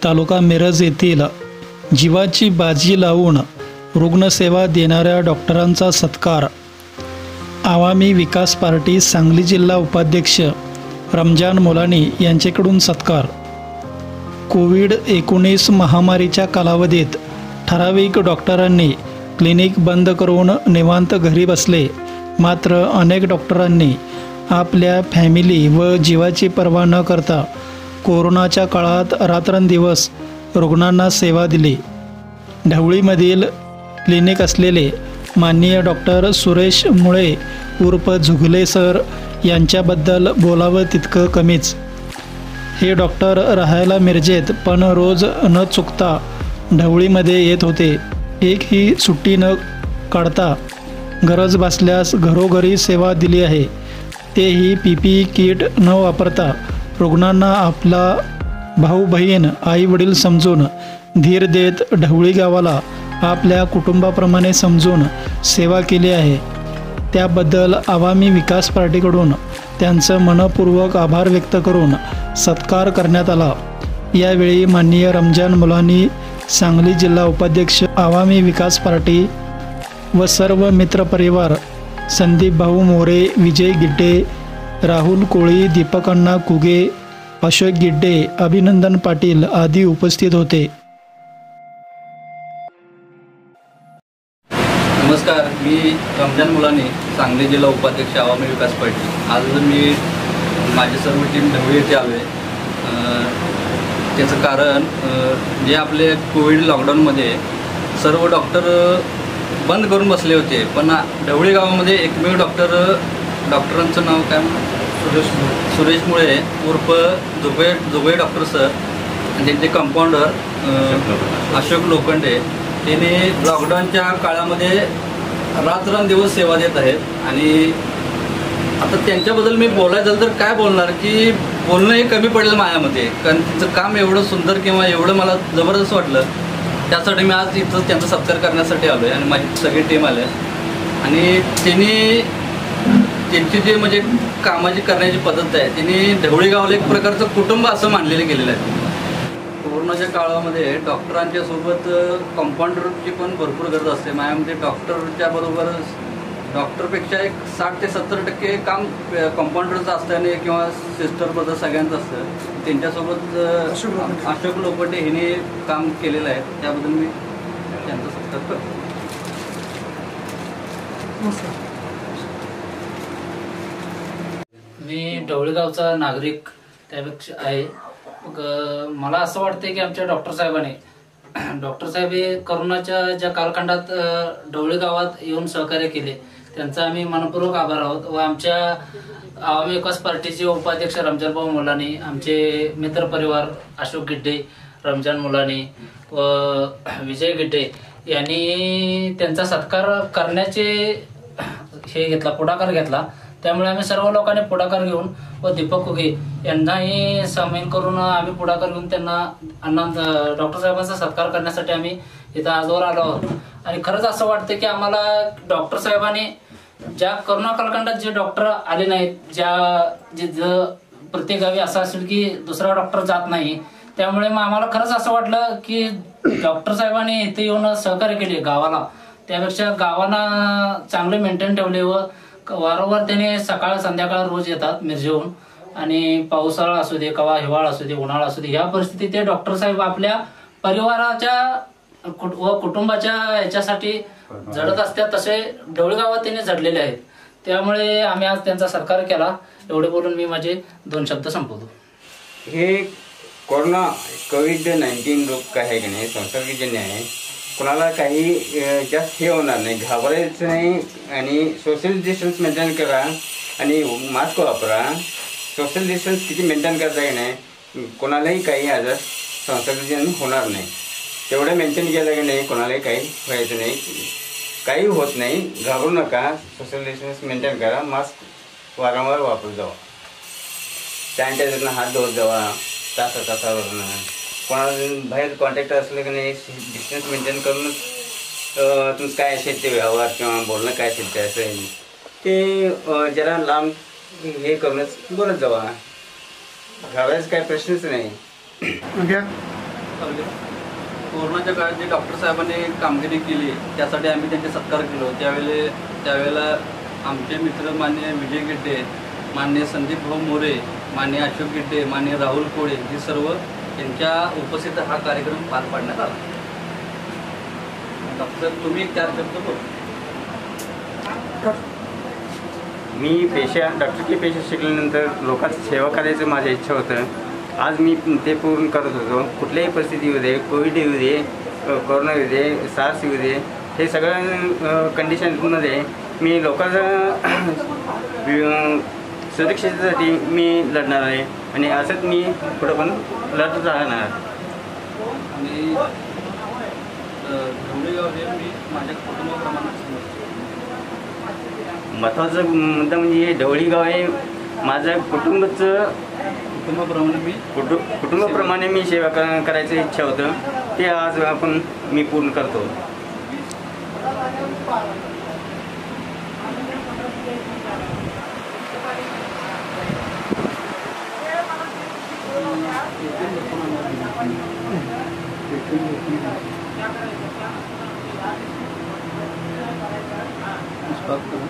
तालुका मिरज येथील जीवाची बाजी लावून रुग्णसेवा देणाऱ्या डॉक्टरांचा सत्कार। आवामी विकास पार्टी सांगली जिल्हा उपाध्यक्ष रमजान मुलानी यांच्याकडून सत्कार। कोविड-19 महामारीच्या कालावधीत ठराविक डॉक्टरांनी क्लिनिक बंद करून निवांत घरी बसले, मात्र अनेक डॉक्टरांनी आपल्या फॅमिली व जीवाची पर्वा न करता कोरोनाच्या काळात रात्रंदिवस रुग्णांना सेवा दिली। ढवळीमधील क्लिनिक असलेले माननीय डॉक्टर सुरेश मुळे उर्फ झुगले सर यांच्याबद्दल बोलावं तितकं कमीच। हे डॉक्टर राहायला मिरजेत, पण रोज न चुकता ढवळीमध्ये येत होते। एकही सुट्टी न काढता गरज भासल्यास घरोघरी सेवा दिली आहे, तेही PPE किट न वापरता। रुग्णांना आपला भाऊ बहीण आई वडील समजून धीर देत ढवळी गावाला आपल्या कुटुंबाप्रमाणे समजून सेवा केली आहे। त्याबद्दल आवामी विकास पार्टीकडून त्यांचं मनपूर्वक आभार व्यक्त करून सत्कार करण्यात आला। यावेळी माननीय रमजान मुलानी, सांगली जिल्हा उपाध्यक्ष आवामी विकास पार्टी व सर्व मित्रपरिवार, संदीप भाऊ मोरे, विजय गिड्डे, राहुल कोळी, दीपक अण्णा कुगे, अशोक गिड्डे, अभिनंदन पाटील आदी उपस्थित होते। नमस्कार, मी रमजान मुलानी, सांगली जिल्हा उपाध्यक्ष आवामी विकास पार्टी। आज मी माझी सर्व टीम ढवळी येथे आलो आहे। त्याचं कारण जे आपले कोविड लॉकडाऊनमध्ये सर्व डॉक्टर बंद करून बसले होते, पण ढवळी गावामध्ये एकमेव डॉक्टरांचं नाव काय, सुरेश मुळे उर्फ जुगळे डॉक्टर सर, त्यांचे कंपाऊंडर अशोक लोखंडे, त्यांनी लॉकडाऊनच्या काळामध्ये रात्रंदिवस सेवा देत आहेत। आणि आता त्यांच्याबद्दल मी बोलायचं झालं तर काय बोलणार, की बोलणं हे कमी पडलं माझ्यामध्ये, कारण त्यांचं काम एवढं सुंदर किंवा एवढं मला जबरदस्त वाटलं, त्यासाठी मी आज इथं त्यांचा सत्कार करण्यासाठी आलो आहे। आणि माझी सगळी टीम आली आहे आणि त्यांची जे म्हणजे कामाची करण्याची पद्धत आहे, त्यांनी ढवळी गावाला एक प्रकारचं कुटुंब असं मानलेलं गेलेलं आहे। कोरोनाच्या काळामध्ये डॉक्टरांच्या सोबत कंपाऊंडरची पण भरपूर गरज असते। माझ्यामध्ये डॉक्टरच्या बरोबर डॉक्टरपेक्षा एक 60 ते 70% काम कंपाऊंडरचं असतं आणि किंवा सिस्टरबद्दल सगळ्यांचं असतं। त्यांच्यासोबत अशोक लोखंडे हिने काम केलेलं आहे, त्याबद्दल मी त्यांचा सत्कार करतो। मी ढवळीगावचा नागरिक त्यापेक्षा आहे। मग मला असं वाटतं की आमच्या डॉक्टर साहेब हे करोनाच्या ज्या कालखंडात ढवळी गावात येऊन सहकार्य केले, त्यांचा आम्ही मनपूर्वक आभार आहोत। व आमच्या आवामी विकास पार्टीचे उपाध्यक्ष रमजान भाऊ मुलानी, आमचे मित्रपरिवार अशोक गिड्डे, रमजान मुलानी व विजय गिड्डे यांनी त्यांचा सत्कार करण्याचे पुढाकार घेतला। त्यामुळे आम्ही सर्व लोकांनी पुढाकार घेऊन व दीपक कुगे यांनाही सामील करून आम्ही पुढाकार घेऊन त्यांना डॉक्टर साहेबांचा सत्कार करण्यासाठी आम्ही इथं आजवर आलो आहोत। आणि खरंच असं वाटतं की आम्हाला डॉक्टर साहेबांनी ज्या करोना कालखंडात जे डॉक्टर आले नाहीत, प्रत्येक गावी असं असेल की दुसरा डॉक्टर जात नाही, त्यामुळे मग आम्हाला खरंच असं वाटलं की डॉक्टर साहेबांनी इथे येऊन सहकार्य केले गावाला, त्यापेक्षा गावांना चांगले मेंटेन ठेवले व वारंवार त्याने सकाळ संध्याकाळ रोज येतात मिरजेहून। आणि पावसाळा असू दे, कवा हिवाळा असू दे, उन्हाळा असू दे, या परिस्थितीत ते डॉक्टर साहेब आपल्या परिवाराच्या व कुटुंबाच्या याच्यासाठी झडत असतात, तसे ढवळी गावात त्यांनी झडलेले आहेत। त्यामुळे आम्ही आज त्यांचा सत्कार केला। एवढे बोलून मी माझे 2 शब्द संपवतो। हे कोरोना कोविड-19 रोग काय आहे की नाही, संसर्गजन्य आहे, कोणाला काही जास्त हे होणार नाही, घाबरायचं नाही। आणि सोशल डिस्टन्स मेंटेन करा आणि मास्क वापरा। सोशल डिस्टन्स किती मेंटेन करता की नाही, कोणालाही काही आजार संसर्गजन्य होणार नाही, तेवढं मेंटेन केलं की नाही कोणालाही काही व्हायचं नाही, काही होत नाही। घाबरू नका, सोशल डिस्टन्स मेंटेन करा, मास्क वारंवार वापरत जावा, सॅनिटायझरनं हात धुवत जावा तासावर। कोणाला बाहेर कॉन्टॅक्ट असलं की नाही डिस्टन्स मेंटेन करूनच तुमचं काय असेल ते व्यवहार किंवा बोलणं काय असेल ते असं ते जरा लांब हे करूनच बोलत जावा, घाबरायचं काय प्रश्नच नाही। कोरोनाच्या काळात जे डॉक्टर साहेबांनी कामगिरी केली त्यासाठी आम्ही त्यांचे सत्कार केलो. त्यावेळेला आमचे मित्र माननीय विजय गिड्डे, माननीय संदीप भाऊ मोरे, माननीय अशोक गिड्डे, माननीय राहुल कोळे हे सर्व यांच्या उपस्थित हा कार्यक्रम पार पाडण्यात आला. डॉक्टर तुम्ही एक 4 शब्द बोला. मी डॉक्टरची पेशा शिकल्यानंतर लोकांची सेवा करायचं माझं इच्छा होतं. आज मी ते पूर्ण करत होतो. कुठल्याही परिस्थिती येऊ दे, कोविड येऊ दे, कोरोना येऊ दे, सार्स येऊ दे, हे सगळ्या कंडिशनमध्ये मी लोकांच्या सुरक्षिततेसाठी मी लढणार आहे आणि असंच मी पुढं पण लढत राहणार. आणि ढवळेगाव हे मी माझ्या कुटुंबाप्रमाणे महत्त्वाचा मुद्दा म्हणजे ढवळी गाव हे माझ्या कुटुंबाप्रमाणे मी सेवा करायची इच्छा होतं. ते आज मी पूर्ण करतो. स्टॉप करू.